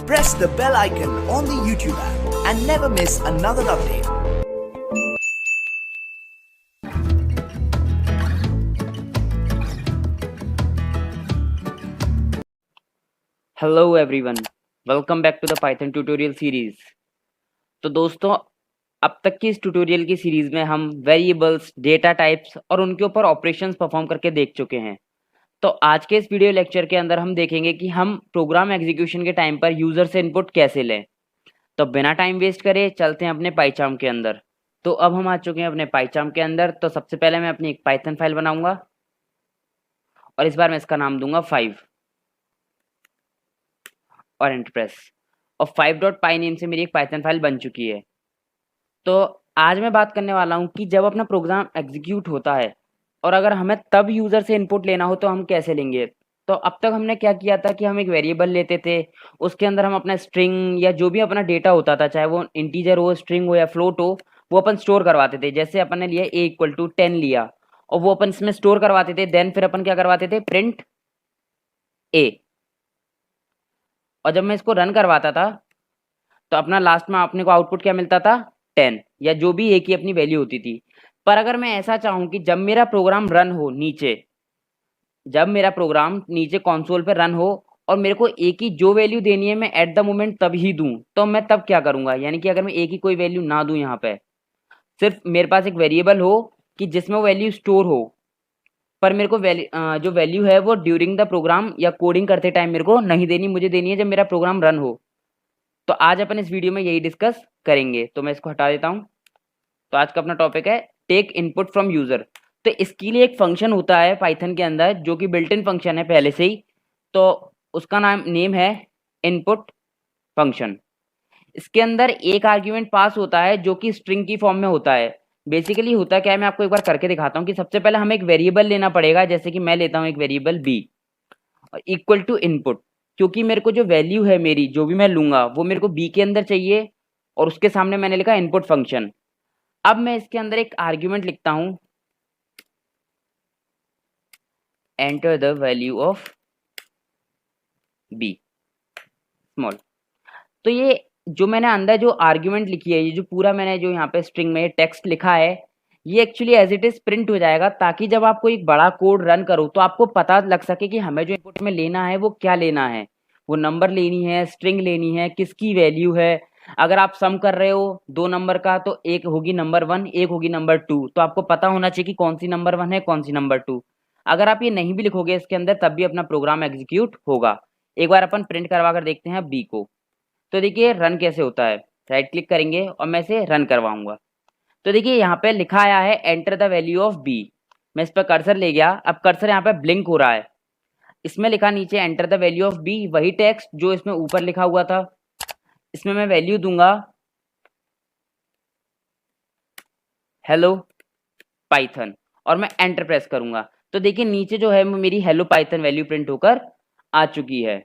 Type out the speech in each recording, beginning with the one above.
Press the bell icon on the YouTube app and never miss another update. Hello everyone, welcome back to the Python tutorial series. तो दोस्तों, अब तक की इस tutorial की series में हम वेरिएबल्स, डेटा टाइप्स और उनके ऊपर ऑपरेशंस परफॉर्म करके देख चुके हैं। तो आज के इस वीडियो लेक्चर के अंदर हम देखेंगे कि हम प्रोग्राम एग्जीक्यूशन के टाइम पर यूजर से इनपुट कैसे लें। तो बिना टाइम वेस्ट करे चलते हैं अपने पाइचार्म के अंदर। तो अब हम आ चुके हैं अपने पाइचार्म के अंदर। तो सबसे पहले मैं अपनी एक पाइथन फाइल बनाऊंगा और इस बार मैं इसका नाम दूंगा 5 और एंटर प्रेस। और 5.py नेम से मेरी एक पाइथन फाइल बन चुकी है। तो आज मैं बात करने वाला हूँ कि जब अपना प्रोग्राम एग्जीक्यूट होता है और अगर हमें तब यूज़र से इनपुट लेना हो तो हम कैसे लेंगे। तो अब तक हमने क्या किया था कि हम एक वेरिएबल लेते थे, उसके अंदर हम अपना स्ट्रिंग या जो भी अपना डेटा होता था, चाहे वो इंटीजर हो, स्ट्रिंग हो या फ्लोट हो, वो अपन स्टोर करवाते थे। जैसे अपन ने लिया a=10 लिया और वो अपन इसमें स्टोर करवाते थे। देन फिर अपन क्या करवाते थे, प्रिंट a। और जब मैं इसको रन करवाता था तो अपना लास्ट में अपने को आउटपुट क्या मिलता था, 10 या जो भी एक ही अपनी वैल्यू होती थी। पर अगर मैं ऐसा चाहूँ कि जब मेरा प्रोग्राम रन हो नीचे, जब मेरा प्रोग्राम नीचे कंसोल पे रन हो और मेरे को एक ही जो वैल्यू देनी है मैं एट द मोमेंट तब ही दूं, तो मैं तब क्या करूंगा। यानी कि अगर मैं एक ही कोई वैल्यू ना दूं, यहाँ पे सिर्फ मेरे पास एक वेरिएबल हो कि जिसमें वो वैल्यू स्टोर हो, पर मेरे को जो वैल्यू है वो ड्यूरिंग द प्रोग्राम या कोडिंग करते टाइम मेरे को नहीं देनी, मुझे देनी है जब मेरा प्रोग्राम रन हो। तो आज अपन इस वीडियो में यही डिस्कस करेंगे। तो मैं इसको हटा देता हूँ। तो आज का अपना टॉपिक है टेक इनपुट फ्रॉम यूजर। तो इसके लिए एक फंक्शन होता है पाइथन के अंदर जो कि बिल्ट इन फंक्शन है पहले से ही। तो उसका नेम है इनपुट फंक्शन। इसके अंदर एक आर्ग्यूमेंट पास होता है जो कि स्ट्रिंग की फॉर्म में होता है। बेसिकली होता क्या है, मैं आपको एक बार करके दिखाता हूँ कि सबसे पहले हमें एक वेरिएबल लेना पड़ेगा। जैसे कि मैं लेता हूँ एक वेरिएबल बी और इक्वल टू इनपुट, क्योंकि मेरे को जो वैल्यू है मेरी, जो भी मैं लूंगा वो मेरे को बी के अंदर चाहिए और उसके सामने मैंने लिखा इनपुट फंक्शन। अब मैं इसके अंदर एक आर्ग्यूमेंट लिखता हूं, enter the value of B small. तो ये जो मैंने अंदर जो आर्ग्यूमेंट लिखी है, ये जो पूरा मैंने जो यहाँ पे स्ट्रिंग में टेक्स्ट लिखा है, ये actually as it is print हो जाएगा, ताकि जब आप कोई बड़ा कोड रन करो तो आपको पता लग सके कि हमें जो इनपुट में लेना है वो क्या लेना है। वो नंबर लेनी है, स्ट्रिंग लेनी है, किसकी वैल्यू है। अगर आप सम कर रहे हो दो नंबर का तो एक होगी नंबर 1, एक होगी नंबर 2, तो आपको पता होना चाहिए कि कौन सी नंबर 1 है, कौन सी नंबर 2। अगर आप ये नहीं भी लिखोगे इसके अंदर तब भी अपना प्रोग्राम एग्जीक्यूट होगा। एक बार अपन प्रिंट करवा कर देखते हैं बी को। तो देखिए रन कैसे होता है। राइट क्लिक करेंगे और मैं इसे रन करवाऊंगा। तो देखिए यहाँ पे लिखा आया है enter the value of B. मैं इस पर कर्सर ले गया, अब कर्सर यहाँ पे ब्लिंक हो रहा है। इसमें लिखा नीचे enter the value of B, वही टेक्स्ट जो इसमें ऊपर लिखा हुआ था। इसमें मैं वैल्यू दूंगा हेलो पाइथन और मैं एंटर प्रेस करूंगा। तो देखिए नीचे जो है मेरी हेलो पाइथन वैल्यू प्रिंट होकर आ चुकी है।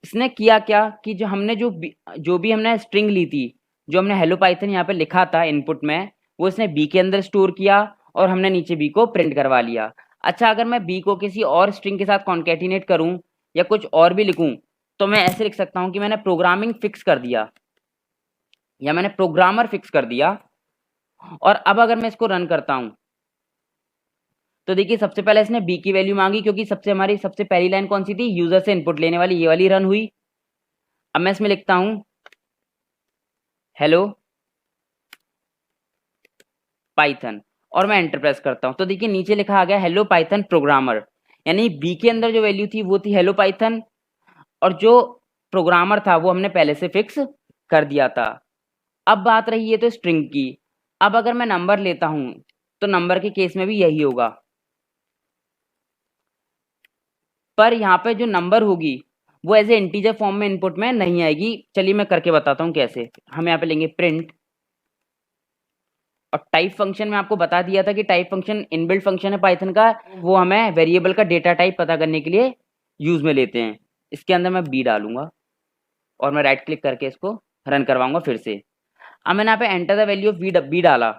इसने किया क्या कि जो भी हमने स्ट्रिंग ली थी, जो हमने हेलो पाइथन यहाँ पे लिखा था इनपुट में, वो इसने बी के अंदर स्टोर किया और हमने नीचे बी को प्रिंट करवा लिया। अच्छा, अगर मैं बी को किसी और स्ट्रिंग के साथ कॉन्केटिनेट करूं या कुछ और भी लिखूं, तो मैं ऐसे लिख सकता हूं कि मैंने प्रोग्रामिंग फिक्स कर दिया या मैंने प्रोग्रामर फिक्स कर दिया। और अब अगर मैं इसको रन करता हूं तो देखिए सबसे पहले इसने बी की वैल्यू मांगी, क्योंकि हमारी सबसे पहली लाइन कौन सी थी, यूजर से इनपुट लेने वाली, ये वाली रन हुई। अब मैं इसमें लिखता हूं हेलो पाइथन और मैं एंटर प्रेस करता हूं। तो देखिए नीचे लिखा आ गया हेलो पाइथन प्रोग्रामर। यानी बी के अंदर जो वैल्यू थी वो थी हेलो पाइथन और जो प्रोग्रामर था वो हमने पहले से फिक्स कर दिया था। अब बात रही है तो स्ट्रिंग की। अब अगर मैं नंबर लेता हूं तो नंबर के केस में भी यही होगा, पर यहाँ पे जो नंबर होगी वो एज ए इंटीजर फॉर्म में इनपुट में नहीं आएगी। चलिए मैं करके बताता हूँ कैसे। हम यहाँ पे लेंगे प्रिंट और टाइप फंक्शन में आपको बता दिया था कि टाइप फंक्शन इनबिल्ट फंक्शन है पाइथन का, वो हमें वेरिएबल का डेटा टाइप पता करने के लिए यूज में लेते हैं। इसके अंदर मैं बी डालूंगा और मैं राइट क्लिक करके इसको रन करवाऊंगा फिर से। अब मैंने यहाँ पे enter the value of B डाला,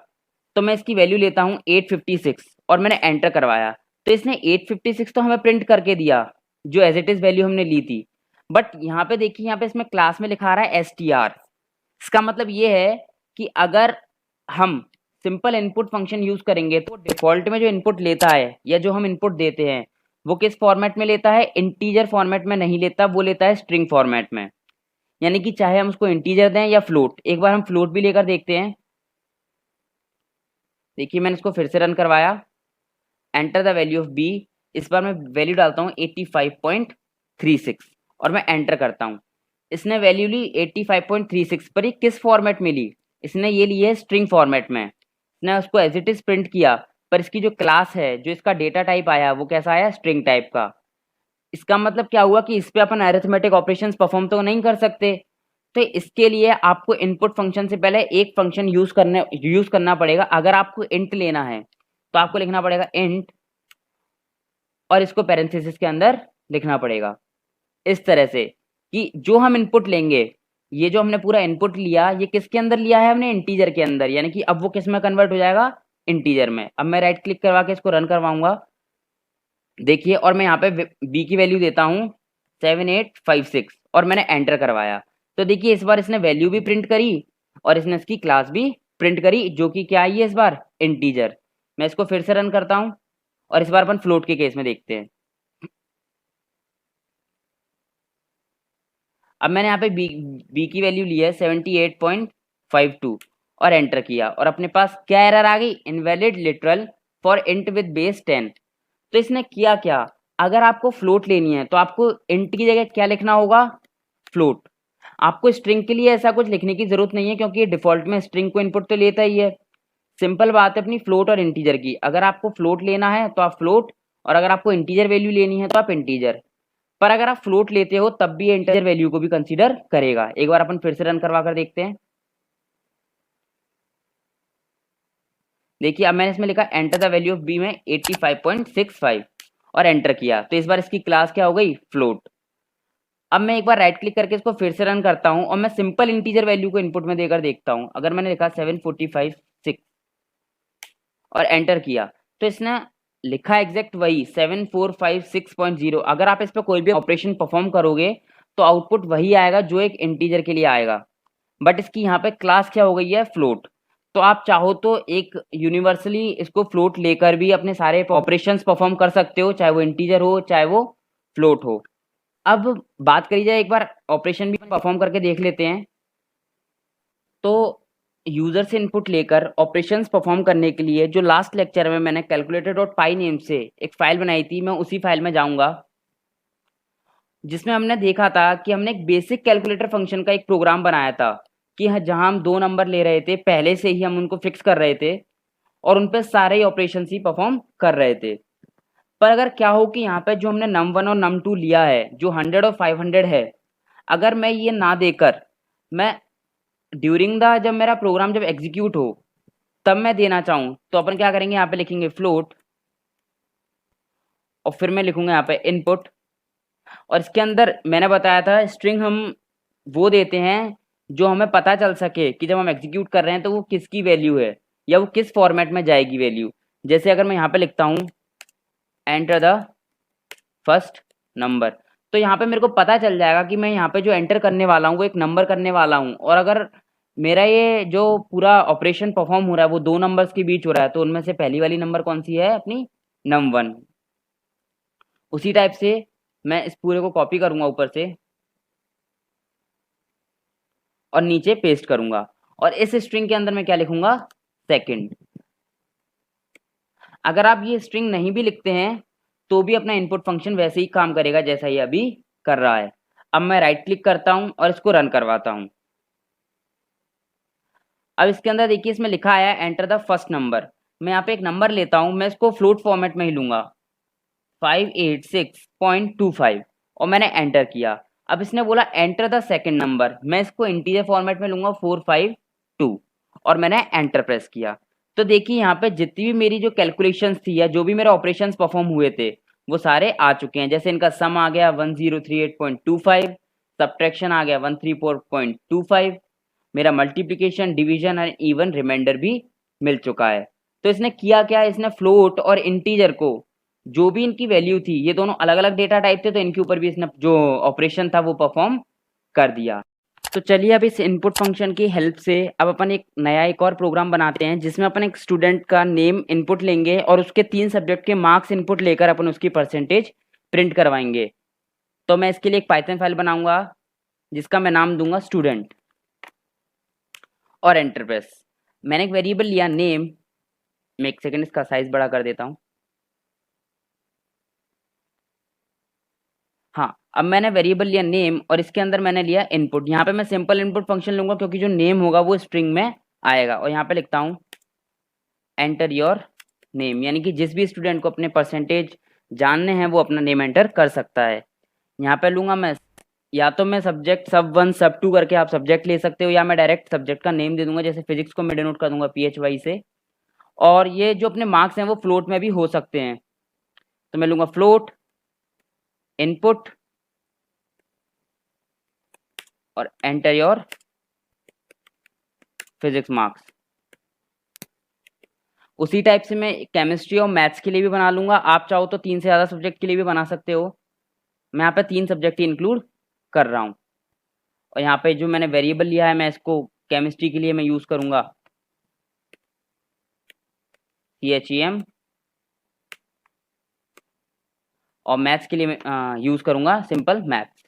तो मैं इसकी वैल्यू लेता हूँ 856 और मैंने एंटर करवाया। तो इसने 856 तो हमें प्रिंट करके दिया जो एज इट इज वैल्यू हमने ली थी, बट यहाँ पे देखिए, यहाँ पे इसमें क्लास में लिखा रहा है str। इसका मतलब ये है कि अगर हम सिंपल इनपुट फंक्शन यूज करेंगे तो डिफॉल्ट में जो इनपुट लेता है या जो हम इनपुट देते हैं वो किस फॉर्मेट में लेता है, इंटीजर फॉर्मेट में नहीं लेता, वो लेता है स्ट्रिंग फॉर्मेट में। यानी कि चाहे हम उसको इंटीजर दें या फ्लोट। एक बार हम फ्लोट भी लेकर देखते हैं। देखिए मैंने इसको फिर से रन करवाया, enter the value of B. इस बार मैं वैल्यू डालता हूँ 85.36 और मैं एंटर करता हूँ। इसने वैल्यू ली 85.36 पर। ये किस फॉर्मेट में ली, इसने ये ली है स्ट्रिंग फॉर्मेट में। इसने उसको एज इट इज प्रिंट किया, पर इसकी जो क्लास है, जो इसका डेटा टाइप आया, वो कैसा आया, स्ट्रिंग टाइप का। इसका मतलब क्या हुआ कि इस पे अपन अरिथमेटिक ऑपरेशंस परफॉर्म तो नहीं कर सकते। तो इसके लिए आपको इनपुट फंक्शन से पहले एक फंक्शन यूज करना पड़ेगा। अगर आपको इंट लेना है तो आपको लिखना पड़ेगा इंट, और इसको पैरेंथेसिस के अंदर लिखना पड़ेगा इस तरह से कि जो हम इनपुट लेंगे, ये जो हमने पूरा इनपुट लिया, ये किसके अंदर लिया है हमने, इंटीजर के अंदर। यानी कि अब वो किस में कन्वर्ट हो जाएगा, इंटीजर में। अब मैं राइट क्लिक करवा के इसको रन करवाऊंगा। देखिए, और मैं यहाँ पे बी की वैल्यू देता हूँ 7856 और मैंने एंटर करवाया। तो देखिए इस बार इसने वैल्यू भी प्रिंट करी और इसने इसकी क्लास भी प्रिंट करी, जो कि क्या आई है इस बार, इंटीजर। मैं इसको फिर से रन करता हूँ और इस बार अपन फ्लोट के केस में देखते हैं। अब मैंने यहाँ पे बी की वैल्यू ली है 78.52 और एंटर किया, और अपने पास क्या एरर आ गई, invalid literal for int with base 10। तो इसने किया क्या, अगर आपको फ्लोट लेनी है तो आपको इंट की जगह क्या लिखना होगा, फ्लोट। आपको स्ट्रिंग के लिए ऐसा कुछ लिखने की जरूरत नहीं है, क्योंकि ये डिफॉल्ट में स्ट्रिंग को इनपुट तो लेता ही है। सिंपल बात है अपनी फ्लोट और इंटीजर की। अगर आपको फ्लोट लेना है तो आप फ्लोट, और अगर आपको इंटीजर वैल्यू लेनी है तो आप इंटीजर। पर अगर आप फ्लोट लेते हो तब भी ये इंटीजर वैल्यू को भी कंसीडर करेगा। एक बार अपन फिर से रन करवा कर देखते हैं। देखिए अब मैंने इसमें लिखा enter the value of B में 85.65 और एंटर किया, तो इस बार इसकी क्लास क्या हो गई, फ्लोट। अब मैं एक बार राइट क्लिक करके इसको फिर से रन करता हूं और मैं सिंपल इंटीजर वैल्यू को इनपुट में देकर देखता हूं। अगर मैंने लिखा 745.6 और एंटर किया, तो इसने लिखा एग्जैक्ट वही 7456.0। अगर आप इस पर कोई भी ऑपरेशन परफॉर्म करोगे तो आउटपुट वही आएगा जो एक इंटीजर के लिए आएगा। बट इसकी यहाँ पे क्लास क्या हो गई है, फ्लोट। तो आप चाहो तो एक यूनिवर्सली इसको फ्लोट लेकर भी अपने सारे ऑपरेशंस परफॉर्म कर सकते हो, चाहे वो इंटीजर हो चाहे वो फ्लोट हो। अब बात करी जाए, एक बार ऑपरेशन भी परफॉर्म करके देख लेते हैं। तो यूजर से इनपुट लेकर ऑपरेशंस परफॉर्म करने के लिए जो लास्ट लेक्चर में मैंने calculator.py नेम से एक फाइल बनाई थी, मैं उसी फाइल में जाऊंगा, जिसमें हमने देखा था कि हमने एक बेसिक कैलकुलेटर फंक्शन का एक प्रोग्राम बनाया था कि जहां हम 2 नंबर ले रहे थे, पहले से ही हम उनको फिक्स कर रहे थे और उन पे सारे ही ऑपरेशन ही परफॉर्म कर रहे थे। पर अगर क्या हो कि यहाँ पे जो हमने num1 और num2 लिया है, जो 100 और 500 है, अगर मैं ये ना देकर मैं ड्यूरिंग द जब मेरा प्रोग्राम जब एग्जीक्यूट हो तब मैं देना चाहूँ, तो अपन क्या करेंगे, यहाँ पे लिखेंगे फ्लोट और फिर मैं लिखूंगा यहाँ पे इनपुट। और इसके अंदर मैंने बताया था स्ट्रिंग हम वो देते हैं जो हमें पता चल सके कि जब हम एग्जीक्यूट कर रहे हैं तो वो किसकी वैल्यू है या वो किस फॉर्मेट में जाएगी वैल्यू। जैसे अगर मैं यहाँ पे लिखता हूँ एंटर द फर्स्ट नंबर, तो यहाँ पे मेरे को पता चल जाएगा कि मैं यहाँ पे जो एंटर करने वाला हूँ वो एक नंबर करने वाला हूँ। और अगर मेरा ये जो पूरा ऑपरेशन परफॉर्म हो रहा है वो 2 नंबर्स के बीच हो रहा है, तो उनमें से पहली वाली नंबर कौन सी है, अपनी num1। उसी टाइप से मैं इस पूरे को कॉपी करूंगा ऊपर से और नीचे पेस्ट करूंगा, और इस स्ट्रिंग के अंदर मैं क्या लिखूंगा, सेकंड। अगर आप ये स्ट्रिंग नहीं भी लिखते हैं तो भी अपना इनपुट फंक्शन वैसे ही काम करेगा जैसा ये अभी कर रहा है। अब मैं राइट क्लिक करता हूं और इसको रन करवाता हूं। अब इसके अंदर देखिए इसमें लिखा है एंटर द फर्स्ट नंबर। मैं यहाँ पे एक नंबर लेता हूं, मैं इसको फ्लोट फॉर्मेट में ही लूंगा 586.25 और मैंने एंटर किया। अब इसने बोला एंटर द सेकंड नंबर, मैं इसको इंटीजर फॉर्मेट में लूंगा 452 और मैंने एंटर प्रेस किया। तो देखिए यहाँ पे जितनी भी मेरी जो कैलकुलेशंस थी या जो भी मेरे ऑपरेशंस परफॉर्म हुए थे वो सारे आ चुके हैं। जैसे इनका सम आ गया 1038.25, सब्ट्रैक्शन आ गया 134.25, मेरा मल्टीप्लिकेशन, डिवीजन और इवन रिमाइंडर भी मिल चुका है। तो इसने किया क्या, इसने फ्लोट और इंटीजर को जो भी इनकी वैल्यू थी, ये दोनों अलग अलग डेटा टाइप थे, तो इनके ऊपर भी इसने जो ऑपरेशन था वो परफॉर्म कर दिया। तो चलिए अब इस इनपुट फंक्शन की हेल्प से अब अपन एक और प्रोग्राम बनाते हैं, जिसमें अपन एक स्टूडेंट का नेम इनपुट लेंगे और उसके 3 सब्जेक्ट के मार्क्स इनपुट लेकर अपन उसकी परसेंटेज प्रिंट करवाएंगे। तो मैं इसके लिए एक पाइथन फाइल बनाऊंगा जिसका मैं नाम दूंगा स्टूडेंट और एंटर प्रेस। मैंने एक वेरिएबल लिया नेम, मैं एक सेकंड इसका साइज बड़ा कर देता हूँ। हाँ, अब मैंने वेरिएबल लिया नेम और इसके अंदर मैंने लिया इनपुट। यहाँ पे मैं सिंपल इनपुट फंक्शन लूंगा क्योंकि जो नेम होगा वो स्ट्रिंग में आएगा, और यहाँ पे लिखता हूँ एंटर योर नेम, यानी कि जिस भी स्टूडेंट को अपने परसेंटेज जानने हैं वो अपना नेम एंटर कर सकता है। यहाँ पे लूंगा मैं, या तो मैं सब्जेक्ट सब1 सब2 करके आप सब्जेक्ट ले सकते हो, या मैं डायरेक्ट सब्जेक्ट का नेम दे दूंगा, जैसे फिजिक्स को मैं डिनोट कर दूंगा PHY से। और ये जो अपने मार्क्स हैं वो फ्लोट में भी हो सकते हैं, तो मैं लूंगा फ्लोट इनपुट और एंटर योर फिजिक्स मार्क्स। उसी टाइप से मैं केमिस्ट्री और मैथ्स के लिए भी बना लूंगा। आप चाहो तो 3 से ज़्यादा सब्जेक्ट के लिए भी बना सकते हो। मैं यहाँ पे 3 सब्जेक्ट ही इंक्लूड कर रहा हूँ। और यहाँ पे जो मैंने वेरिएबल लिया है, मैं इसको केमिस्ट्री के लिए मैं यूज़ करूँगा CHEM, और मैथ्स के लिए मैं यूज़ करूँगा सिंपल मैथ्स।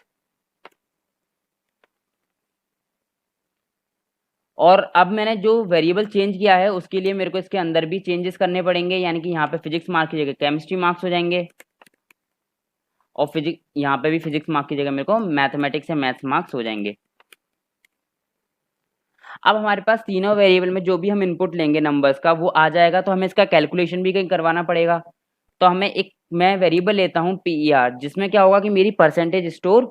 और अब मैंने जो वेरिएबल चेंज किया है उसके लिए मेरे को इसके अंदर भी चेंजेस करने पड़ेंगे, यानी कि यहाँ पे फिजिक्स मार्क्स की जगह केमिस्ट्री मार्क्स हो जाएंगे, और फिजिक्स यहाँ पे भी फिजिक्स मार्क्स की जगह मेरे को मैथमेटिक्स या मैथ्स मार्क्स हो जाएंगे। अब हमारे पास तीनों वेरिएबल में जो भी हम इनपुट लेंगे नंबर्स का वो आ जाएगा, तो हमें इसका कैलकुलेशन भी कहीं करवाना पड़ेगा। तो मैं वेरिएबल लेता हूँ PER, जिसमें क्या होगा कि मेरी परसेंटेज स्टोर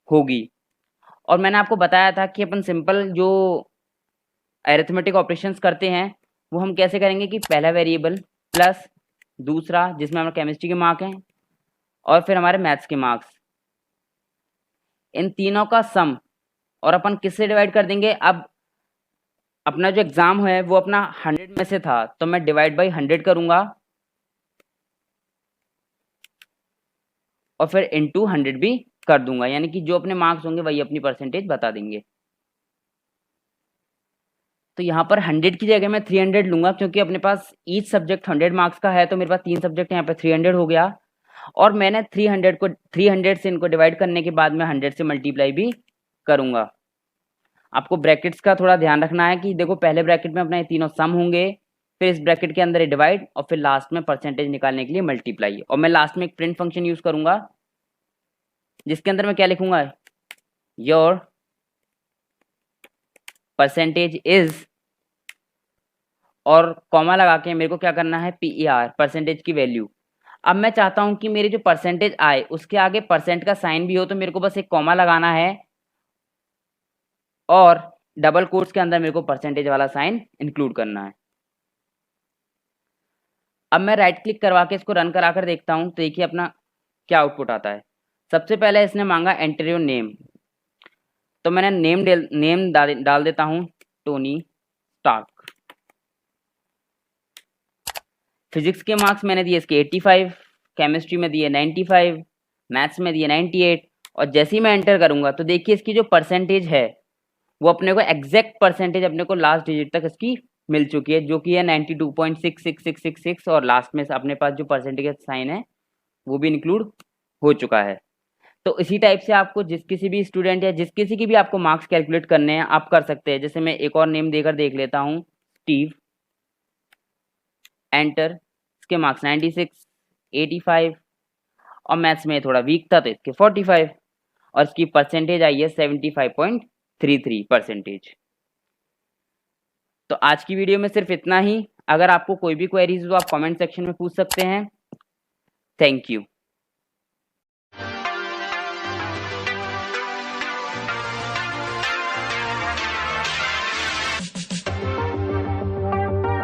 होगी। और मैंने आपको बताया था कि अपन सिंपल जो अरिथमेटिक ऑपरेशंस करते हैं वो हम कैसे करेंगे, कि पहला वेरिएबल प्लस दूसरा जिसमें हमारे केमिस्ट्री के मार्क हैं और फिर हमारे मैथ्स के मार्क्स, इन तीनों का सम, और अपन किससे डिवाइड कर देंगे। अब अपना जो एग्जाम है वो अपना 100 में से था, तो मैं डिवाइड बाई 100 करूंगा और फिर इनटू 100 भी कर दूंगा, यानी कि जो अपने मार्क्स होंगे वही अपनी परसेंटेज बता देंगे। तो यहाँ पर 100 की जगह मैं 300 लूंगा, क्योंकि अपने पास ईच सब्जेक्ट 100 मार्क्स का है, तो मेरे पास 3 सब्जेक्ट यहाँ पे 300 हो गया। और मैंने 300 से इनको डिवाइड करने के बाद मैं 100 से मल्टीप्लाई भी करूंगा। आपको ब्रैकेट्स का थोड़ा ध्यान रखना है कि देखो पहले ब्रैकेट में अपना ये तीनों सम होंगे, फिर इस ब्रैकेट के अंदर डिवाइड, और फिर लास्ट में परसेंटेज निकालने के लिए मल्टीप्लाई। और मैं लास्ट में एक प्रिंट फंक्शन यूज करूंगा जिसके अंदर मैं क्या लिखूंगा, योर परसेंटेज इज, और कॉमा लगा के मेरे को क्या करना है, PER परसेंटेज की वैल्यू। अब मैं चाहता हूं कि मेरी जो परसेंटेज आए उसके आगे परसेंट का साइन भी हो, तो मेरे को बस एक कॉमा लगाना है और डबल कोट्स के अंदर मेरे को परसेंटेज वाला साइन इंक्लूड करना है। अब मैं राइट क्लिक करवा के इसको रन करा कर देखता हूं, तो देखिए अपना क्या आउटपुट आता है। सबसे पहले इसने मांगा एंटर योर नेम, तो मैंने नेम डाल देता हूं टोनी स्टार्क। फिजिक्स के मार्क्स मैंने दिए इसके 85, केमिस्ट्री में दिए 95, मैथ्स में दिए 98, और जैसे ही मैं एंटर करूंगा तो देखिए इसकी जो परसेंटेज है वो अपने को एग्जैक्ट परसेंटेज अपने को लास्ट डिजिट तक इसकी मिल चुकी है, जो कि है 92.66666, और लास्ट में अपने पास जो परसेंटेज साइन है वो भी इंक्लूड हो चुका है। तो इसी टाइप से आपको जिस किसी भी स्टूडेंट या जिस किसी की भी आपको मार्क्स कैलकुलेट करने हैं आप कर सकते हैं। जैसे मैं एक और नेम देकर देख लेता हूँ, स्टीव, एंटर, इसके मार्क्स 96, 85, और मैथ्स में थोड़ा वीक था तो इसके 45, और इसकी परसेंटेज आई है 75.33%। तो आज की वीडियो में सिर्फ इतना ही। अगर आपको कोई भी क्वेरीज हो तो आप कमेंट सेक्शन में पूछ सकते हैं। Thank you.